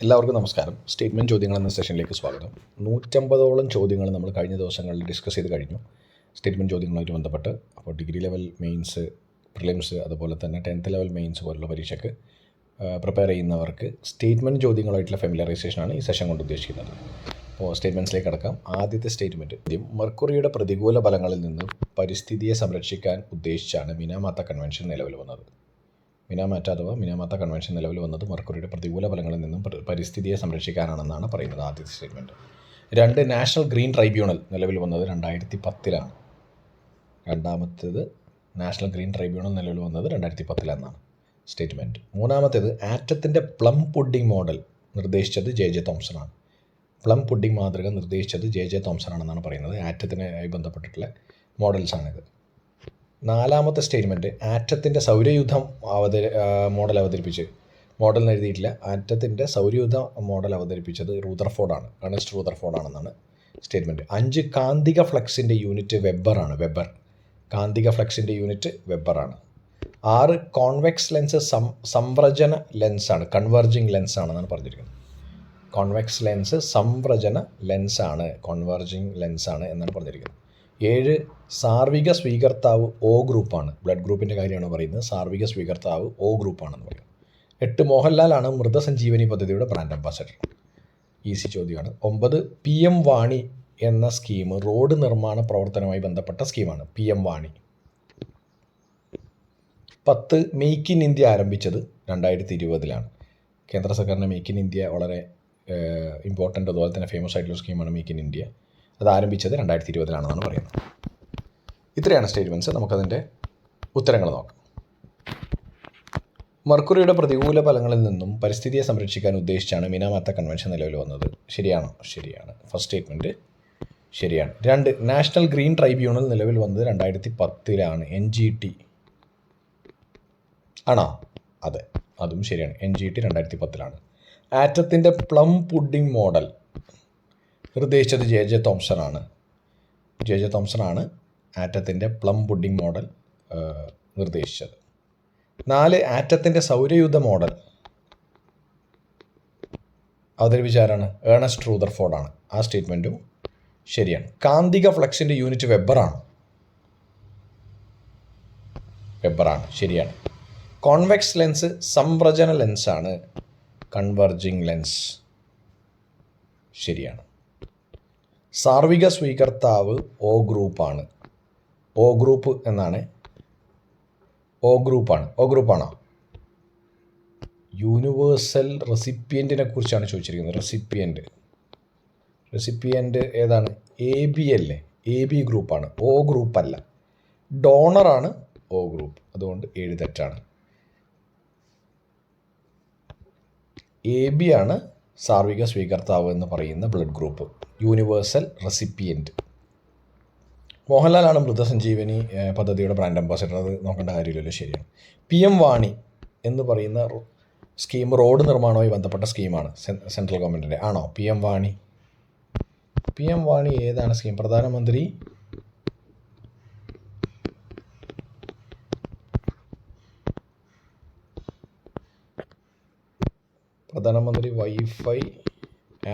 എല്ലാവർക്കും നമസ്കാരം. സ്റ്റേറ്റ്മെൻറ്റ് ചോദ്യങ്ങൾ എന്ന സെഷനിലേക്ക് സ്വാഗതം. 150ഓളം ചോദ്യങ്ങൾ നമ്മൾ കഴിഞ്ഞ ദിവസങ്ങളിൽ ഡിസ്കസ് ചെയ്ത് കഴിഞ്ഞു സ്റ്റേറ്റ്മെൻറ്റ് ചോദ്യങ്ങളുമായിട്ട് ബന്ധപ്പെട്ട്. അപ്പോൾ ഡിഗ്രി ലെവൽ മെയിൻസ്, പ്രിലിംസ്, അതുപോലെ തന്നെ 10th ലെവൽ മെയിൻസ് പോലുള്ള പരീക്ഷയ്ക്ക് പ്രിപ്പയർ ചെയ്യുന്നവർക്ക് സ്റ്റേറ്റ്മെൻറ്റ് ചോദ്യങ്ങളായിട്ടുള്ള ഫെമിലറൈസേഷനാണ് ഈ സെഷൻ കൊണ്ട് ഉദ്ദേശിക്കുന്നത്. അപ്പോൾ സ്റ്റേറ്റ്മെൻറ്റ്സിലേക്ക് കടക്കാം. ആദ്യത്തെ സ്റ്റേറ്റ്മെൻറ്റ്, മെർക്കുറിയുടെ പ്രതികൂല ഫലങ്ങളിൽ നിന്ന് പരിസ്ഥിതിയെ സംരക്ഷിക്കാൻ ഉദ്ദേശിച്ചാണ് മിനാമാത്ത കൺവെൻഷൻ നിലവിൽ വന്നത്. മിനാമാത്ത കൺവെൻഷൻ നിലവിൽ വന്നത് മെർക്കുറിയുടെ പ്രതികൂല ഫലങ്ങളിൽ നിന്നും പരിസ്ഥിതിയെ സംരക്ഷിക്കാനാണെന്നാണ് പറയുന്നത് ആദ്യത്തെ സ്റ്റേറ്റ്മെൻറ്റ്. 2, നാഷണൽ ഗ്രീൻ ട്രൈബ്യൂണൽ നിലവിൽ വന്നത് 2010 രണ്ടാമത്തേത് നാഷണൽ ഗ്രീൻ ട്രൈബ്യൂണൽ നിലവിൽ വന്നത് 2010 സ്റ്റേറ്റ്മെൻറ്റ്. മൂന്നാമത്തേത്, ആറ്റത്തിൻ്റെ പ്ലം പുഡിംഗ് മോഡൽ നിർദ്ദേശിച്ചത് ജെ തോംസണാണ്. പ്ലം പുഡിംഗ് മാതൃക നിർദ്ദേശിച്ചത് ജെ തോംസൺ ആണെന്നാണ് പറയുന്നത്. ആറ്റത്തിനുമായി ബന്ധപ്പെട്ടിട്ടുള്ള മോഡൽസാണിത്. നാലാമത്തെ സ്റ്റേറ്റ്മെൻറ്റ്, ആറ്റത്തിൻ്റെ സൗരയൂഥം മോഡൽ എഴുതിയിട്ടില്ല. ആറ്റത്തിൻ്റെ സൗരയൂഥ മോഡൽ അവതരിപ്പിച്ചത് ഏണസ്റ്റ് റൂദർഫോർഡാണെന്നാണ് സ്റ്റേറ്റ്മെൻറ്റ്. 5, കാന്തിക ഫ്ലക്സിൻ്റെ യൂണിറ്റ് വെബർ. കാന്തിക ഫ്ലക്സിൻ്റെ യൂണിറ്റ് വെബറാണ്. 6, കോൺവെക്സ് ലെൻസ് സംവ്രജന ലെൻസാണ്, കൺവെർജിങ് ലെൻസാണെന്നാണ് പറഞ്ഞിരിക്കുന്നത്. കോൺവെക്സ് ലെൻസ് സംവ്രജന ലെൻസാണ്, കൺവെർജിങ് ലെൻസാണ് എന്നാണ് പറഞ്ഞിരിക്കുന്നത്. 7, സാർവിക സ്വീകർത്താവ് O ഗ്രൂപ്പാണ്. ബ്ലഡ് ഗ്രൂപ്പിൻ്റെ കാര്യമാണ് പറയുന്നത്. സാർവിക സ്വീകർത്താവ് O ഗ്രൂപ്പാണെന്ന് പറയുന്നത്. 8, മോഹൻലാലാണ് മൃതസഞ്ജീവനി പദ്ധതിയുടെ ബ്രാൻഡ് അംബാസഡർ. ഈസി ചോദ്യമാണ്. 9, PM വാണി എന്ന സ്കീം റോഡ് നിർമ്മാണ പ്രവർത്തനവുമായി ബന്ധപ്പെട്ട സ്കീമാണ് PM Vani. 10, make in India ആരംഭിച്ചത് 2020 കേന്ദ്ര സർക്കാരിൻ്റെ മെയ്ക്ക് ഇൻ ഇന്ത്യ വളരെ ഇമ്പോർട്ടൻ്റ്, അതുപോലെ തന്നെ ഫേമസ് ആയിട്ടുള്ള സ്കീമാണ് മെയ്ക്ക് ഇൻ ഇന്ത്യ. അത് ആരംഭിച്ചത് 2020 പറയുന്നത്. ഇത്രയാണ് സ്റ്റേറ്റ്മെൻറ്റ്സ്. നമുക്കതിൻ്റെ ഉത്തരങ്ങൾ നോക്കാം. മെർക്കുറിയുടെ പ്രതികൂല ഫലങ്ങളിൽ നിന്നും പരിസ്ഥിതിയെ സംരക്ഷിക്കാൻ ഉദ്ദേശിച്ചാണ് മിനാമാത്ത കൺവെൻഷൻ നിലവിൽ വന്നത്. ശരിയാണോ? ശരിയാണ്. ഫസ്റ്റ് സ്റ്റേറ്റ്മെൻറ്റ് ശരിയാണ്. 2, നാഷണൽ ഗ്രീൻ ട്രൈബ്യൂണൽ നിലവിൽ വന്നത് 2010 NGT ആണോ? അതെ, അതും ശരിയാണ്. NGT 2010 ആറ്റത്തിൻ്റെ പ്ലം പുഡിംഗ് മോഡൽ നിർദ്ദേശിച്ചത് ജെ തോംസണാണ് ആറ്റത്തിൻ്റെ പ്ലം പുഡിംഗ് മോഡൽ നിർദ്ദേശിച്ചത്. 4, ആറ്റത്തിൻ്റെ സൗരയൂഥ മോഡൽ അവതരിപ്പിച്ചാരാണ്? ഏണസ്റ്റ് റൂദർഫോർഡാണ്. ആ സ്റ്റേറ്റ്മെൻറ്റും ശരിയാണ്. കാന്തിക ഫ്ലക്സിൻ്റെ യൂണിറ്റ് വെബറാണ്. ശരിയാണ്. കോൺവെക്സ് ലെൻസ് സംവ്രജന ലെൻസാണ്, കൺവെർജിങ് ലെൻസ്. ശരിയാണ്. സാർവിക സ്വീകർത്താവ് O ഗ്രൂപ്പാണ്. O ഗ്രൂപ്പാണോ? യൂണിവേഴ്സൽ റെസിപ്പിയൻറ്റിനെ കുറിച്ചാണ് ചോദിച്ചിരിക്കുന്നത്. റെസിപ്പിയൻ്റ് ഏതാണ്? AB അല്ലേ? AB ഗ്രൂപ്പാണ്, O ഗ്രൂപ്പല്ല. ഡോണറാണ് O ഗ്രൂപ്പ്. അതുകൊണ്ട് 7 തെറ്റാണ്. AB ആണ് സാർവിക സ്വീകർത്താവ് എന്ന് പറയുന്ന ബ്ലഡ് ഗ്രൂപ്പ്, യൂണിവേഴ്സൽ റെസിപ്പിയൻറ്റ്. മോഹൻലാലാണ് മൃതസഞ്ജീവനി പദ്ധതിയുടെ ബ്രാൻഡ് അംബാസഡർ. അത് നോക്കേണ്ട കാര്യമില്ലല്ലോ. ശരിയാണ്. PM വാണി എന്ന് പറയുന്ന സ്കീം റോഡ് നിർമ്മാണവുമായി ബന്ധപ്പെട്ട സ്കീമാണ്, സെൻട്രൽ ഗവൺമെൻറ്റിൻ്റെ ആണോ? PM വാണി ഏതാണ് സ്കീം? പ്രധാനമന്ത്രി വൈഫൈ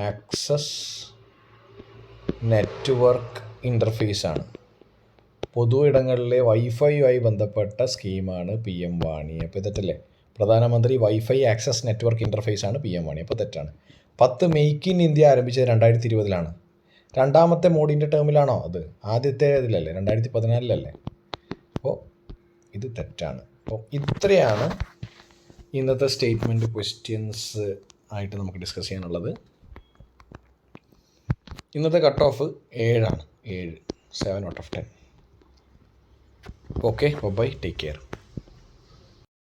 ആക്സസ് നെറ്റ്വർക്ക് ഇൻ്റർഫേസ് ആണ്. പൊതു ഇടങ്ങളിലെ വൈഫൈയുമായി ബന്ധപ്പെട്ട സ്കീമാണ് PM വാണി. അപ്പോൾ തെറ്റല്ലേ? പ്രധാനമന്ത്രി വൈഫൈ ആക്സസ് നെറ്റ്വർക്ക് ഇൻ്റർഫേസ് ആണ് PM വാണി. അപ്പോൾ തെറ്റാണ്. 10, മെയ്ക്ക് ഇൻ ഇന്ത്യ ആരംഭിച്ചത് 2020 രണ്ടാമത്തെ മോഡിൻ്റെ ടേമിലാണോ? അത് ആദ്യത്തെ ഇതിലല്ലേ, 2014 അപ്പോൾ ഇത് തെറ്റാണ്. അപ്പോൾ ഇത്രയാണ് ഇന്നത്തെ സ്റ്റേറ്റ്മെൻറ്റ് ക്വസ്റ്റ്യൻസ് ആയിട്ട് നമുക്ക് ഡിസ്കസ് ചെയ്യാനുള്ളത്. ഇന്നത്തെ cut off 7 7 out of 10. Okay, bye, take care.